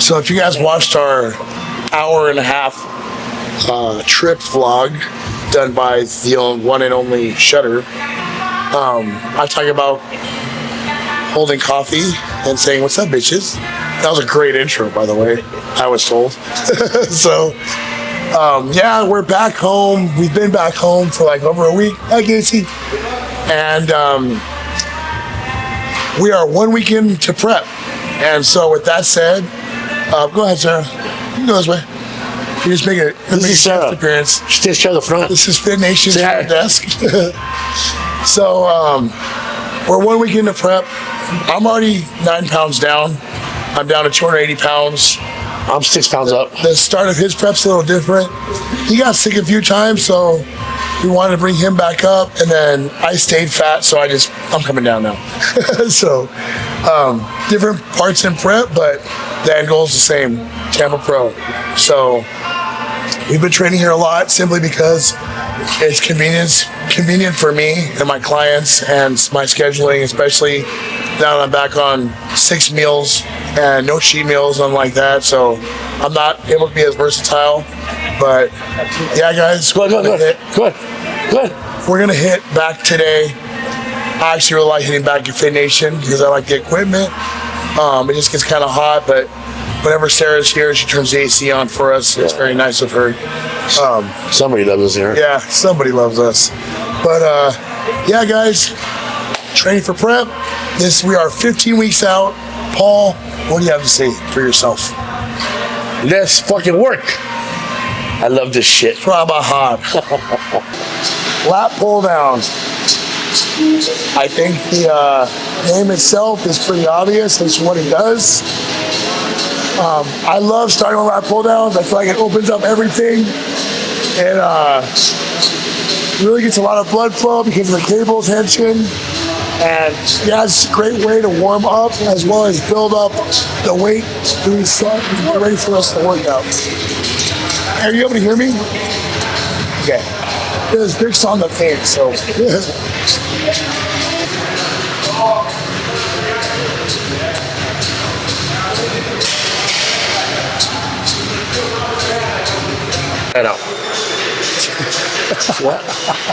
So if you guys watched our hour-and-a-half trip vlog done by the one and only Shutter, I talk about holding coffee and saying, "What's up, bitches?" That was a great intro, by the way, I was told. So, yeah, we're back home. We've been back home for like over a week. Hi, Casey. And we are 1 week into prep. And so with that said, go ahead, Sarah. You can go this way. You just make a guest appearance. She takes care of the front. This is Fit Nation's front desk. So we're 1 week into prep. I'm already 9 pounds down. I'm down to 280 pounds. I'm 6 pounds up. The start of his prep's a little different. He got sick a few times, so we wanted to bring him back up, and then I stayed fat, so I'm coming down now. So different parts in prep, but the end goal is the same, Tampa Pro. So we've been training here a lot simply because it's convenient for me and my clients and my scheduling, especially now that I'm back on 6 meals and no cheat meals, nothing like that. So I'm not able to be as versatile. But yeah, guys, Good. we're gonna hit back today. I actually really like hitting back at Fit Nation because I like the equipment. It just gets kind of hot, but whenever Sarah's here, she turns the AC on for us. It's very nice of her. Somebody loves us here. Yeah, somebody loves us. But yeah, guys, training for prep. We are 15 weeks out. Paul, what do you have to say for yourself? Let's fucking work. I love this shit. Trabajar. Lat pull downs. I think the name itself is pretty obvious. That's what it does. I love starting with lat pull downs. I feel like it opens up everything. It really gets a lot of blood flow because of the cable tension. And yeah, it's a great way to warm up as well as build up the weight to reset and get ready for us to work out. Are you able to hear me? Okay. There's bricks on the fan, so. I know. What?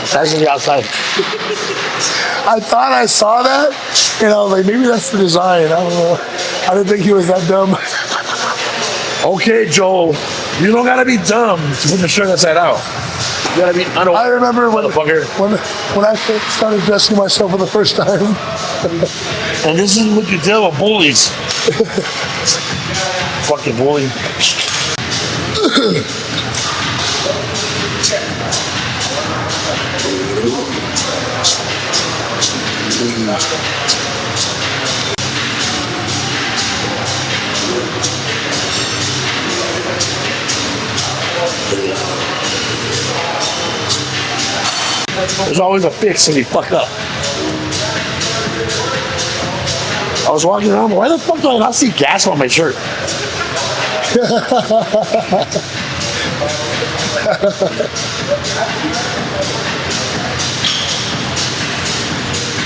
It's actually outside. I thought I saw that, and I was like, maybe that's the design. I don't know. I didn't think he was that dumb. Okay, Joel. You don't gotta be dumb to put the shirt inside out. You gotta be unaware. I remember when I started dressing myself for the first time. And this is what you deal with bullies. Fucking bully. There's always a fix when you fuck up. I was walking around, why the fuck do I not see gas on my shirt?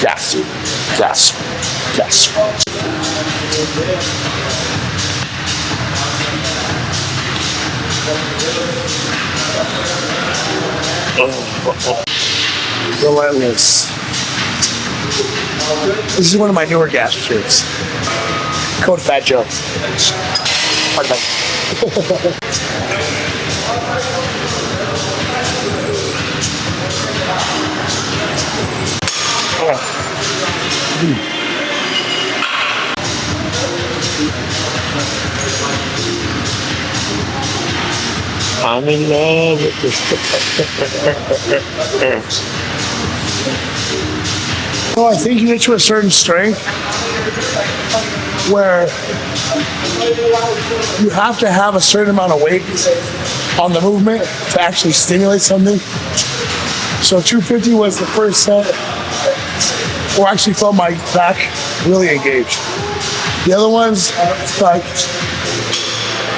Gas. Relentless. This is one of my newer gas shirts. Code Fat Joe. Pardon me. I'm in love with this. Well, I think you get to a certain strength where you have to have a certain amount of weight on the movement to actually stimulate something. So 250 was the first set where I actually felt my back really engaged. The other ones, like,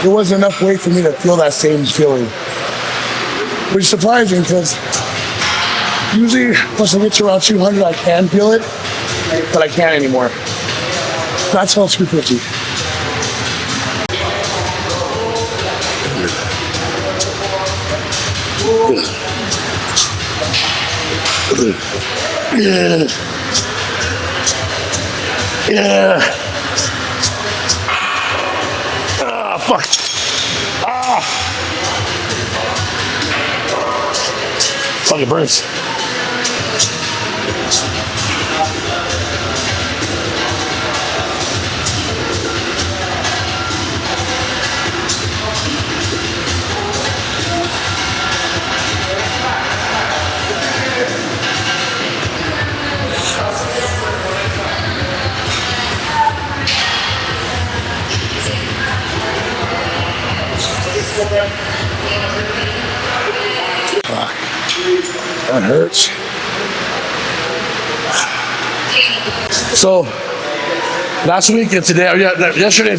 there wasn't enough weight for me to feel that same feeling. Which is surprising because usually once I get to around 200, I can feel it, but I can't anymore. Not till 250. Yeah. Yeah. Ah, fuck. Ah. Fucking burns. That hurts. So last week and today, yesterday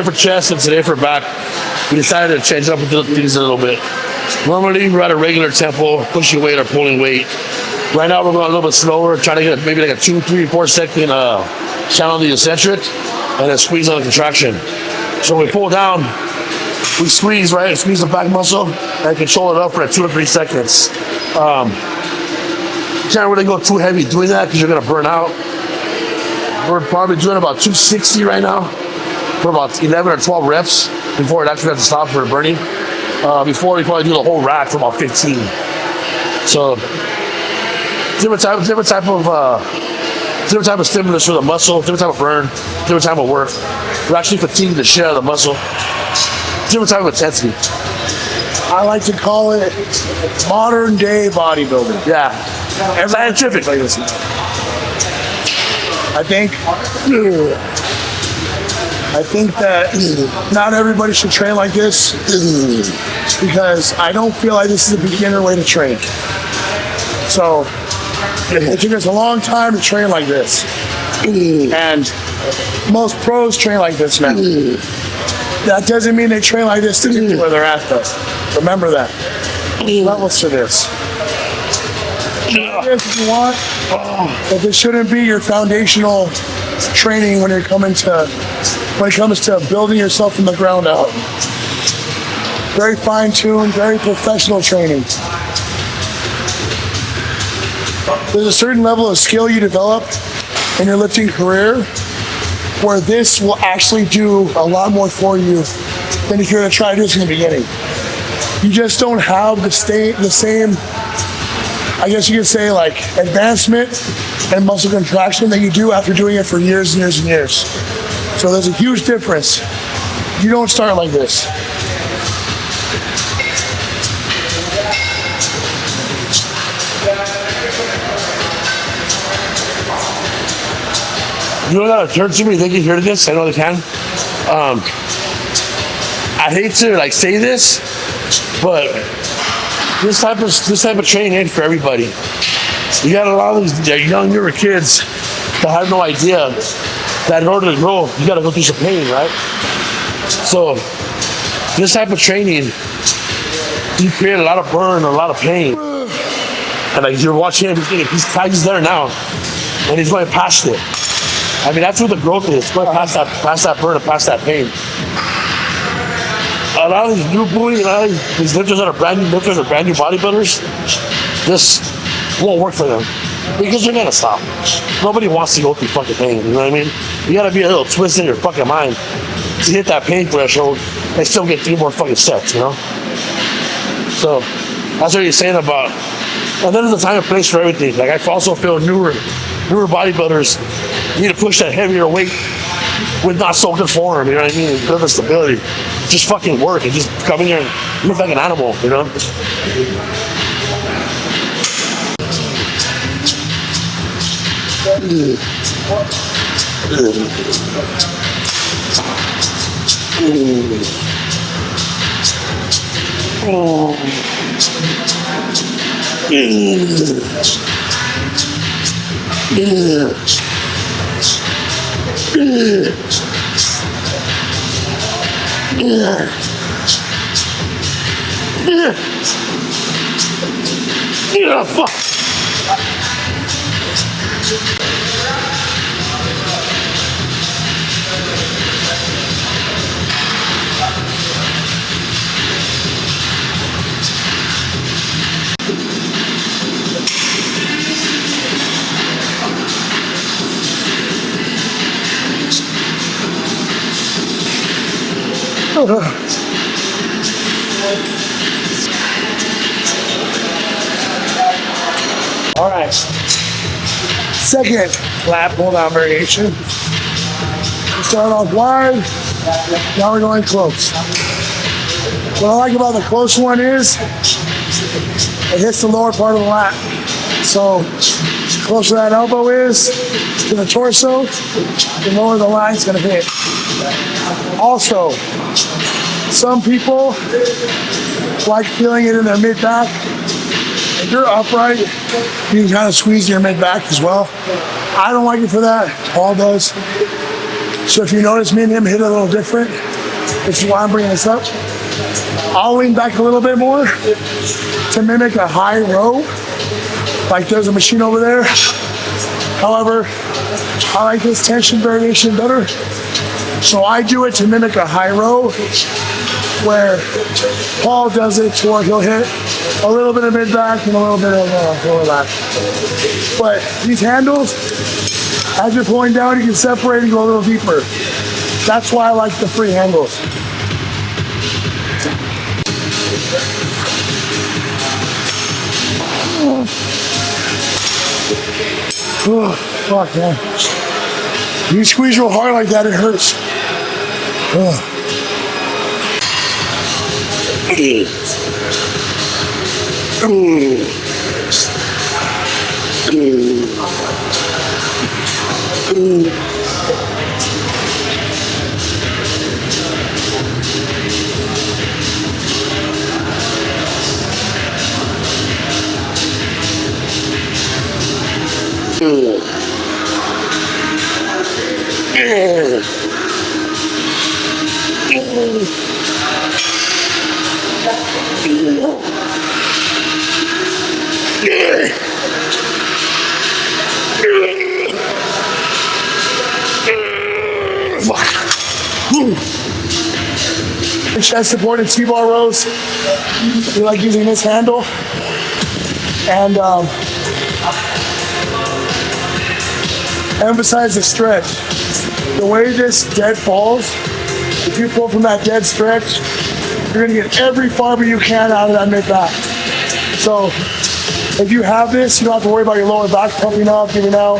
for chest and today for back, we decided to change up things a little bit. Normally we're at a regular tempo, pushing weight or pulling weight. Right now we're going a little bit slower, trying to get maybe like a 2, 3, 4 second channel on the eccentric and then squeeze on the contraction. So when we pull down, we squeeze, right? Squeeze the back muscle and control it up for 2 or 3 seconds. You can't really go too heavy doing that because you're gonna burn out. We're probably doing about 260 right now for about 11 or 12 reps before it actually has to stop for burning. Before we probably do the whole rack for about 15. So different type of stimulus for the muscle, different type of burn, different type of work. We're actually fatiguing the shit out of the muscle. Different type of intensity. I like to call it modern day bodybuilding. Yeah. And scientific. I think that not everybody should train like this because I don't feel like this is a beginner way to train. So it took us a long time to train like this. And most pros train like this now. That doesn't mean they train like this to get to where they're at though. Remember that. Levels to this. If you want, but this shouldn't be your foundational training when it comes to building yourself from the ground up. Very fine-tuned, very professional training. There's a certain level of skill you develop in your lifting career where this will actually do a lot more for you than if you're going to try this in the beginning. You just don't have the same, I guess you could say, like advancement and muscle contraction that you do after doing it for years and years and years. So there's a huge difference. You don't start like this. You know that occurred to me? They can hear this. I know they can. I hate to like say this, but this type of training ain't for everybody. You got a lot of these young, newer kids that have no idea that in order to grow, you got to go through some pain, right? So this type of training, you create a lot of burn, a lot of pain, and like you're watching him, he's there now, and he's going past it. I mean, that's where the growth is, going past that burn and past that pain. A lot of these new boys, a lot of these lifters that are brand new lifters or brand new bodybuilders, this won't work for them because you're gonna stop. Nobody wants to go through fucking pain, you know what I mean? You gotta be a little twisted in your fucking mind to hit that pain threshold and still get 3 more fucking sets, you know? So that's what you're saying about, and then there's a time and place for everything. Like I also feel newer bodybuilders need to push that heavier weight with not so good form, you know what I mean? Build the stability. Just fucking work and just come in here and look like an animal, you know? Yeah, fuck. All right. Second lat pull down variation. We start off wide. Now we're going close. What I like about the close one is it hits the lower part of the lat. So the closer that elbow is to the torso, the lower the lat's gonna hit. Also, some people like feeling it in their mid back. If you're upright, you can kind of squeeze your mid back as well. I don't like it for that. Paul does. So if you notice me and him hit a little different, if you want to bring this up, I'll lean back a little bit more to mimic a high row, like there's a machine over there. However, I like this tension variation better. So I do it to mimic a high row, where Paul does it to where he'll hit a little bit of mid back and a little bit of lower back. But these handles, as you're pulling down, you can separate and go a little deeper. That's why I like the free handles. Oh, fuck, man. You squeeze real hard like that, it hurts. Oh. Chest supported T-bar rows. We like using this handle, and emphasize the stretch. The way this dead falls, if you pull from that dead stretch, you're gonna get every fiber you can out of that mid back. So if you have this, you don't have to worry about your lower back pumping up, giving out.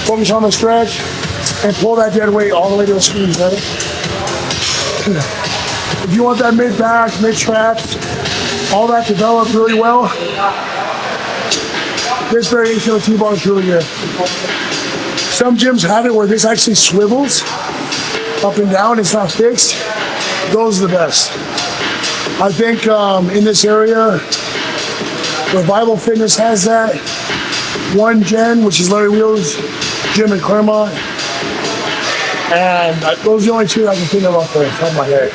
Focus on the stretch and pull that dead weight all the way to the squeeze, right? If you want that mid back, mid traps, all that developed really well, this variation of T-bar is really good. Some gyms have it where this actually swivels up and down, it's not fixed. Those are the best. I think in this area, Revival Fitness has that. One Gen, which is Larry Wheels' gym in Claremont. And those are the only two I can think of off the top of my head.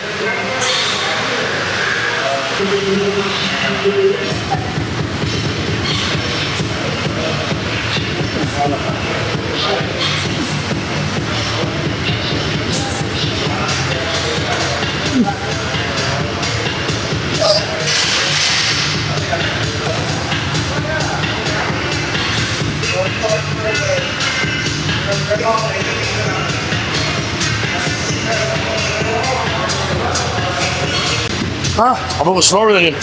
I'm a little slower than you.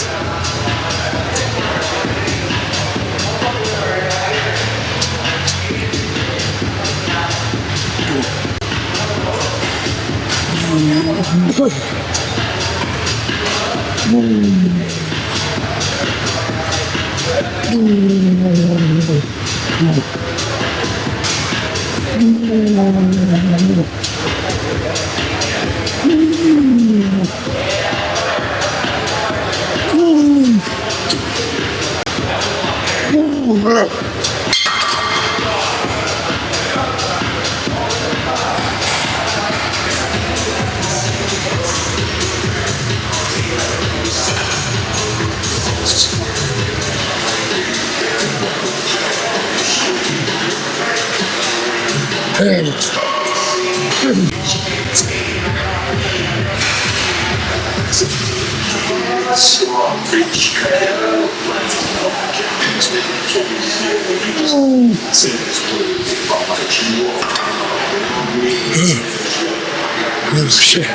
Oh shit.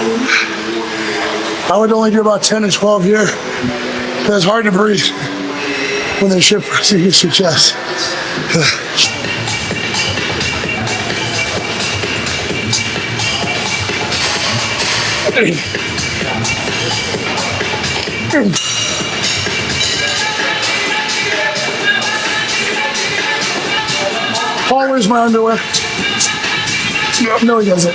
I would only do about 10 to 12 here. Because it's hard to breathe when they ship pressing against your chest. Paul, where's my underwear? No, he doesn't.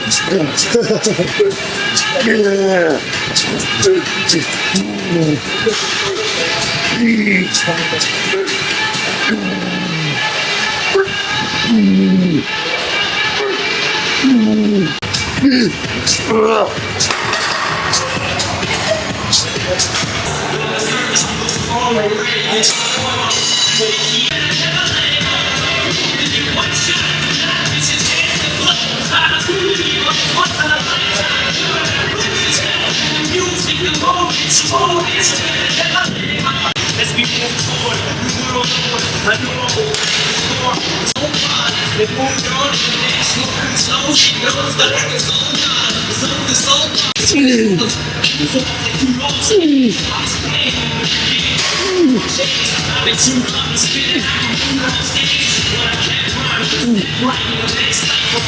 Let's be moving forward. They moved on to the next one. Slow, she knows the work is going on. The soul is I've been too long to spin it out on stage, but I can't run. Right in the next cycle.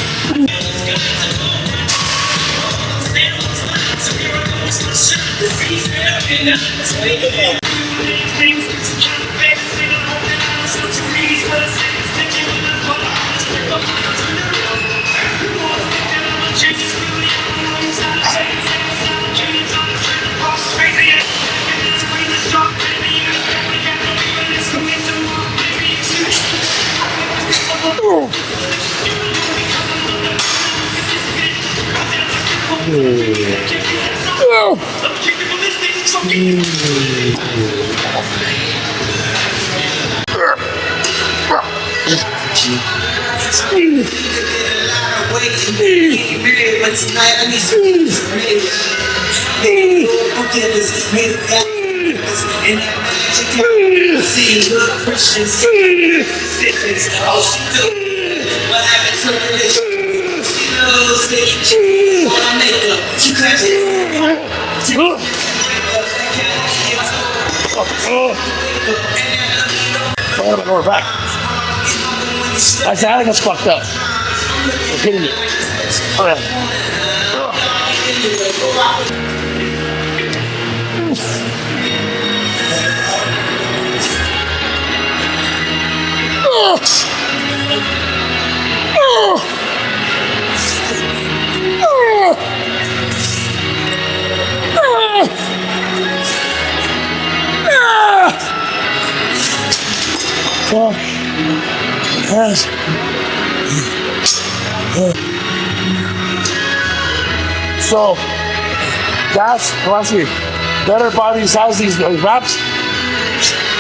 So here I go, so shut the feet, and let's make it. Things to try to face, sing along, and I'm so to read what I say, sticking with the phone, let's rip up my turn. You want to get down on changes, really, I'm inside, change, change, on the turn, cross, crazy, and it's free to shop, baby, you can't believe it, it's going to move, baby, it's you. But tonight I need some forgiveness, made it back. And that magic see little Christians, all she do, what happened to her is she knows that she on her makeup, she claps it. Oh, we're back. I said, I think it's fucked up. I'm kidding you. Oh, yeah. Fuck. Yes. So, that's, let's see, Better Bodies has these wraps.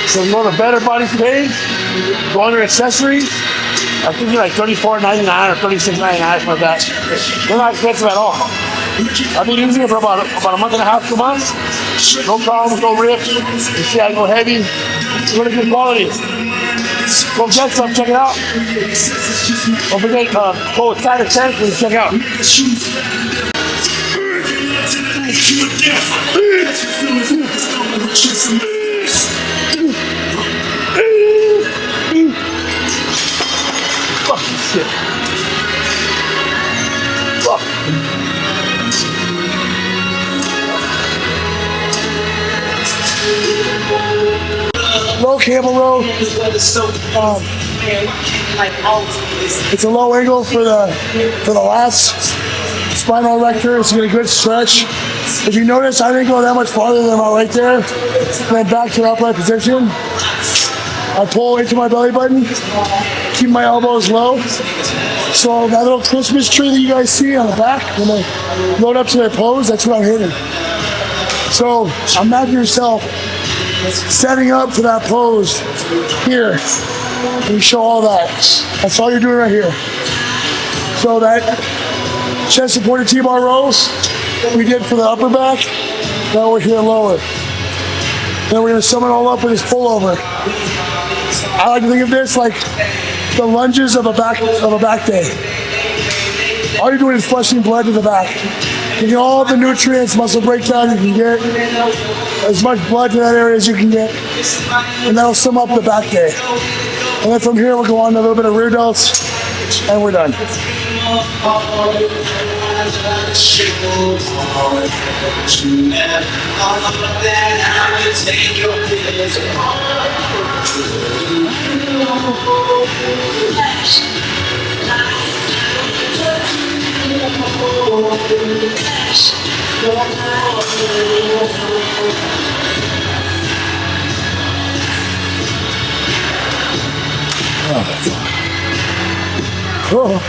So go to Better Bodies page, go under accessories. I think they're like $34.99 or $36.99, something like that. They're not expensive at all. I've been using it for about a month and a half, 2 months. No problems, no rips. You see, I go heavy. Really good quality. Go get some, check it out. Don't forget, go with Tiger 10, please check it out. Fucking shit. Fuck. Low cable row. It's a low angle for the lats. Spinal erector. It's getting a good stretch. If you notice, I didn't go that much farther than my right there. And then back to the upright position. I pull into my belly button. Keep my elbows low. So that little Christmas tree that you guys see on the back, when they load up to their pose, that's what I'm hitting. So imagine yourself setting up for that pose here. And you show all that. That's all you're doing right here. So that chest supported T-bar rows we did for the upper back, now we're here lower. Then we're gonna sum it all up with this pullover. I like to think of this like the lunges of a back day. All you're doing is flushing blood to the back. You get all the nutrients, muscle breakdown you can get, as much blood to that area as you can get, and that'll sum up the back day. And then from here we'll go on to a little bit of rear delts, and we're done. Oh.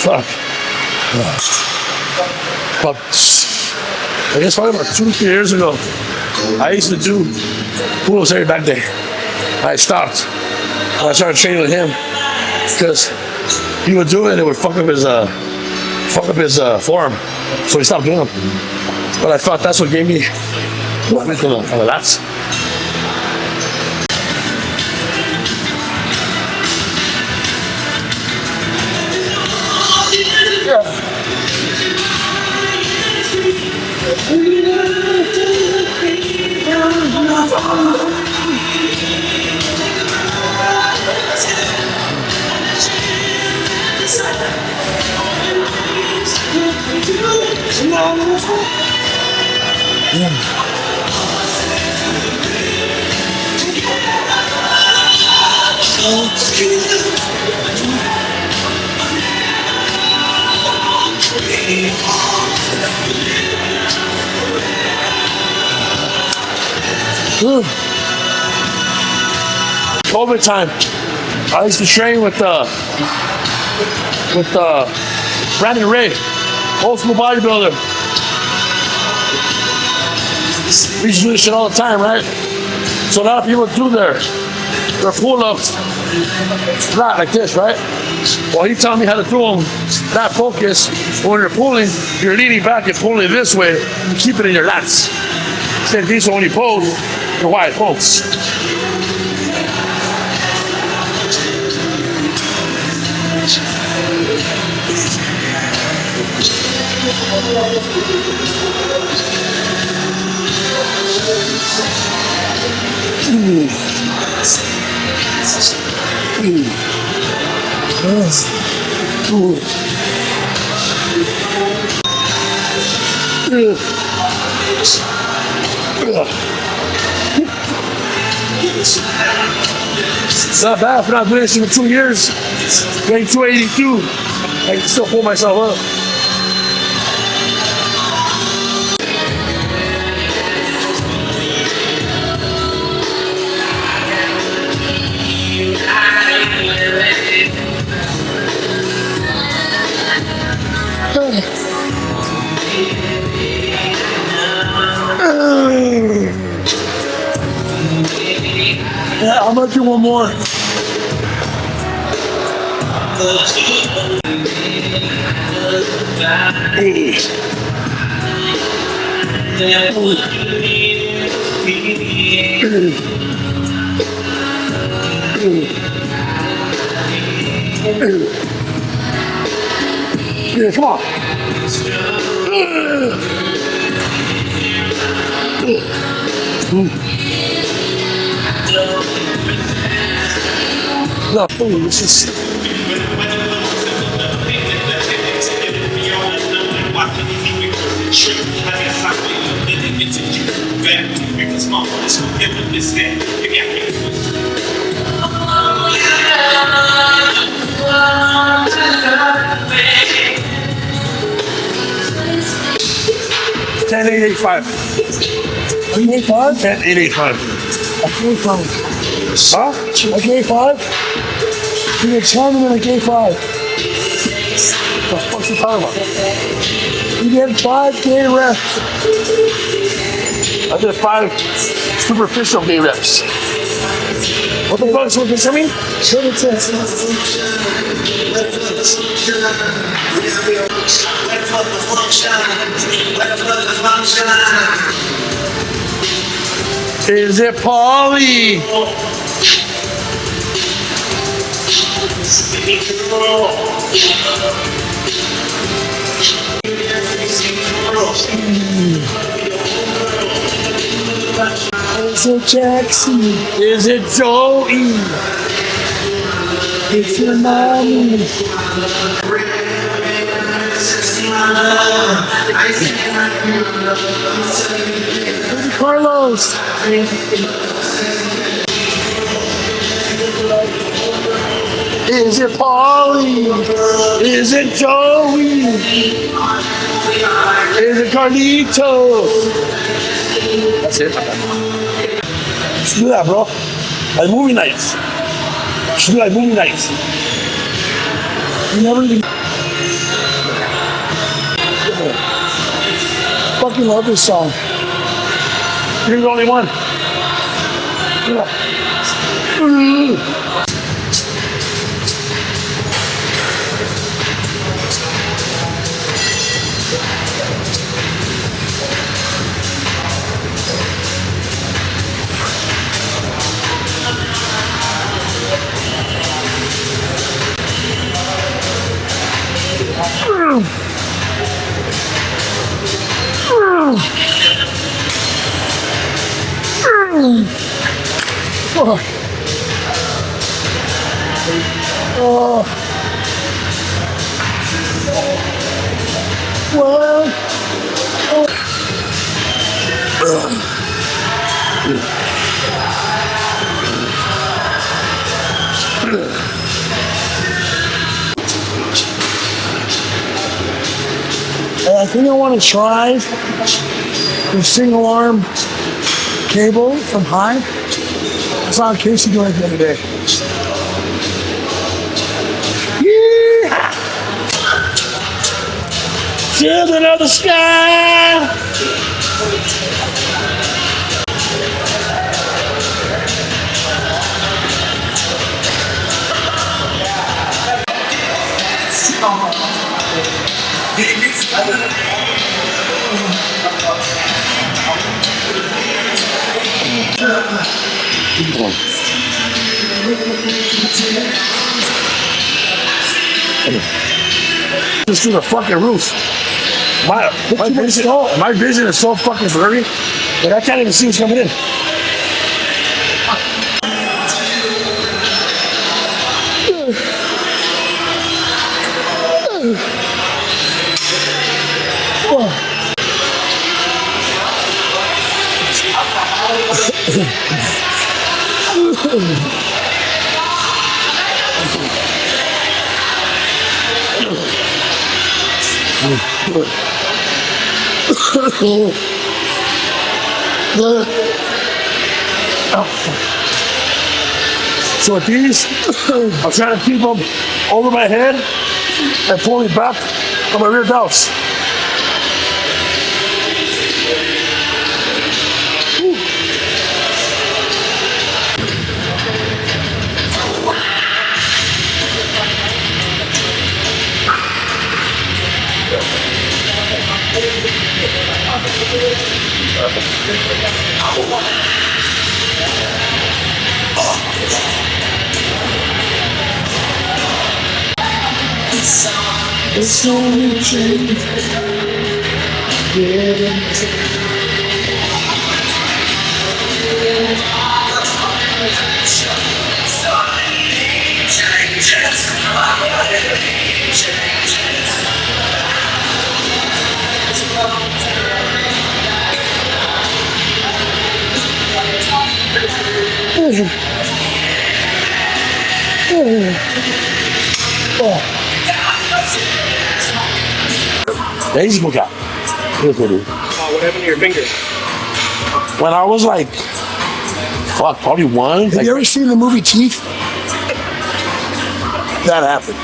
Fuck. But I guess probably about 2-3 years ago, I used to do pull-ups every back day. I stopped. And I started training with him because he would do it and it would fuck up his forearm. So he stopped doing them. But I thought that's what gave me on the lats. COVID time, I used to train with Brandon Ray, old school bodybuilder. We used to do this shit all the time, right? So a lot of people do their pull-ups flat like this, right? Well, he taught me how to do them that focus. When you're pulling, you're leaning back and pulling this way. You keep it in your lats. Same thing, so when you pose, you're wide pose. It's not bad for not doing this for 2 years. Getting 282, I can still pull myself up. Yeah, I'm gonna do one more. Yeah, come on. No, this is. $10.885. 885? $10.885. Huh? Like A5? You get 10 and then like A5. What the fuck's he talking about? You did 5 gay reps. I did 5 superficial gay reps. What the fuck is superficial mean? Show the test. Is it Paulie? Is it Jackson? Is it Joey? It's your mommy. Carlos. Is it Paulie? Is it Joey? Is it Carlitos? That's it. Let's do that, bro. Like movie nights. Should do like movie nights. You never even fucking love this song. You're the only one. Fuck. Oh. Well. I think I want to try the single arm cable from High. I saw Casey doing it the other day. Yeah! Children of the sky! Just through the fucking roof. My vision is so fucking blurry that I can't even see what's coming in. So with these, I'm trying to keep them over my head and pull me back on my rear delts. It's only change. Easy look out. What happened to your fingers? When I was like, probably one. Have you ever seen the movie Teeth? That happened.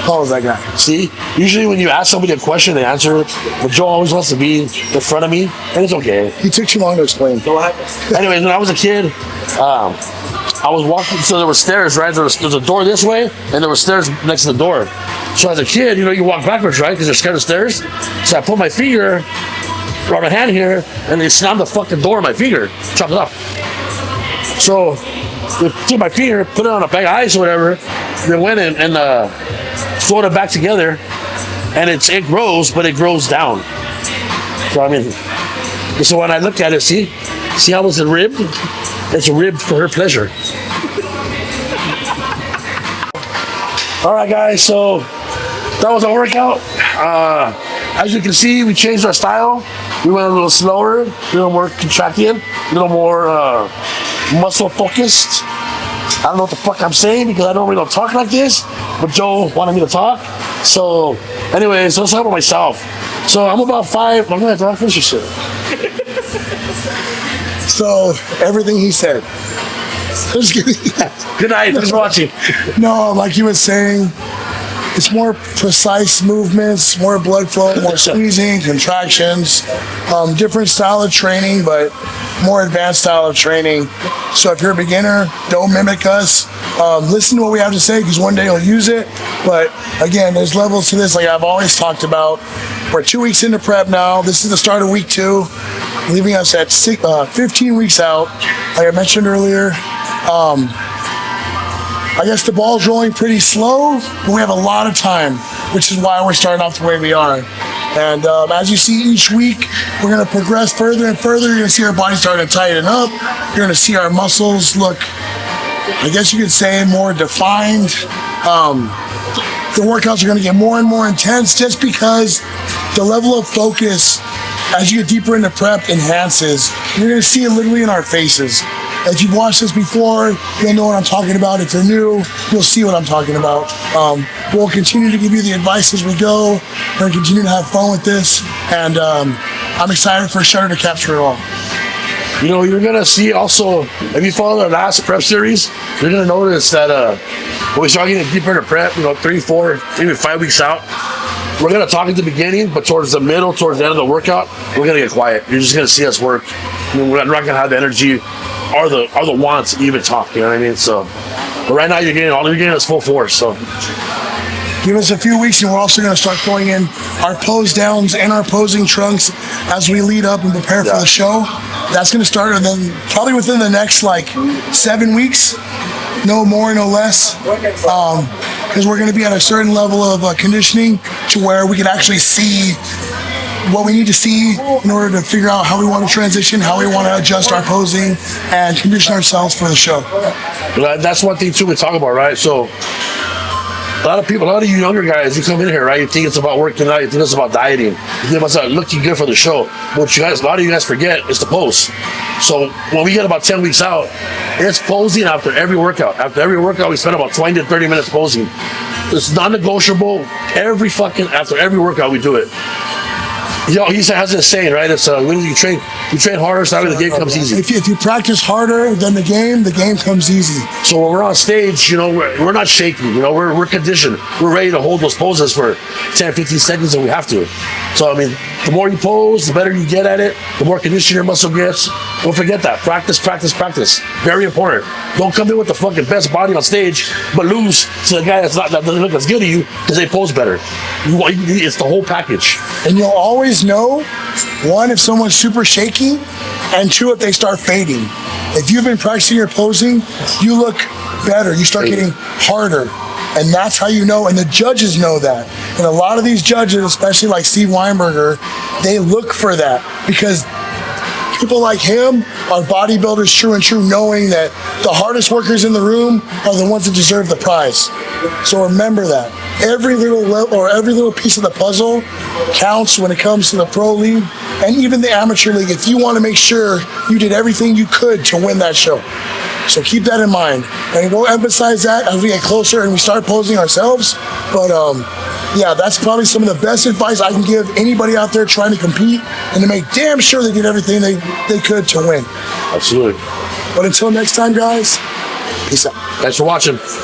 Paul's that guy. See, usually when you ask somebody a question, they answer it. But Joe always wants to be in front of me, and it's okay. He took too long to explain. Anyways, when I was a kid, I was walking, so there were stairs, right? There's a door this way, and there were stairs next to the door. So as a kid, you know, you walk backwards, right? Because you're scared of stairs. So I put my finger around my hand here, and they slammed the fucking door on my finger, chopped it off. So they took my finger, put it on a bag of ice or whatever. They went in and sewed it back together, and it grows, but it grows down. So I mean, so when I look at it, see how it's ribbed? It's ribbed for her pleasure. All right, guys. So that was our workout. As you can see, we changed our style. We went a little slower, a little more contracted, a little more muscle focused. I don't know what the fuck I'm saying because I normally don't talk like this, but Joe wanted me to talk. So, anyways, let's talk about myself. So I'm about 5. I'm gonna have to finish your shit. So everything he said. Just kidding. Good night. Thanks for watching. No, like he was saying, it's more precise movements, more blood flow, more squeezing, contractions, different style of training, but more advanced style of training. So if you're a beginner, don't mimic us. Listen to what we have to say because one day you'll use it. But again, there's levels to this like I've always talked about. We're 2 weeks into prep now. This is the start of week 2, leaving us at 15 weeks out. Like I mentioned earlier, I guess the ball's rolling pretty slow, but we have a lot of time, which is why we're starting off the way we are. And as you see each week, we're going to progress further and further. You're going to see our body starting to tighten up. You're going to see our muscles look, I guess you could say, more defined. The workouts are going to get more and more intense just because the level of focus as you get deeper into prep enhances. You're going to see it literally in our faces. If you've watched this before, you'll know what I'm talking about. If you're new, you'll see what I'm talking about. We'll continue to give you the advice as we go. We're going to continue to have fun with this. And I'm excited for Shutter to capture it all. You know, you're going to see also, if you follow the last prep series, you're going to notice that when we start getting deeper into prep, 3, 4, even 5 weeks out, we're going to talk at the beginning, but towards the middle, towards the end of the workout, we're going to get quiet. You're just going to see us work. I mean, we're not going to have the energy or the wants to even talk, you know what I mean? So, but right now you're getting us full force. So, give us a few weeks, and we're also going to start throwing in our pose downs and our posing trunks as we lead up and prepare for the show. That's going to start, and then probably within the next 7 weeks, no more, no less, because we're going to be at a certain level of conditioning to where we can actually see what we need to see in order to figure out how we want to transition, how we want to adjust our posing, and condition ourselves for the show. That's one thing too we talk about, right? So a lot of you younger guys, you come in here, right? You think it's about working out, you think it's about dieting, you think it's about looking good for the show. What a lot of you guys forget is the pose. So when we get about 10 weeks out, it's posing after every workout. After every workout, we spend about 20 to 30 minutes posing. It's non-negotiable. After every workout, we do it. He has this saying, right? It's when you train harder, so the game comes easy. If you practice harder than the game comes easy. So when we're on stage, we're not shaky. We're conditioned. We're ready to hold those poses for 10, 15 seconds if we have to. So I mean, the more you pose, the better you get at it. The more conditioned your muscle gets. Don't forget that. Practice, practice, practice. Very important. Don't come in with the fucking best body on stage, but lose to the guy that doesn't look as good as you because they pose better. It's the whole package. And you'll always know, 1, if someone's super shaky, and 2, if they start fading. If you've been practicing your posing, you look better. You start getting harder. And that's how you know, and the judges know that. And a lot of these judges, especially like Steve Weinberger, they look for that because people like him are bodybuilders true and true, knowing that the hardest workers in the room are the ones that deserve the prize. So remember that. Every little piece of the puzzle counts when it comes to the pro league and even the amateur league if you want to make sure you did everything you could to win that show. So keep that in mind. And we'll emphasize that as we get closer and we start posing ourselves. But yeah, that's probably some of the best advice I can give anybody out there trying to compete and to make damn sure they did everything they could to win. Absolutely. But until next time, guys, peace out. Thanks for watching.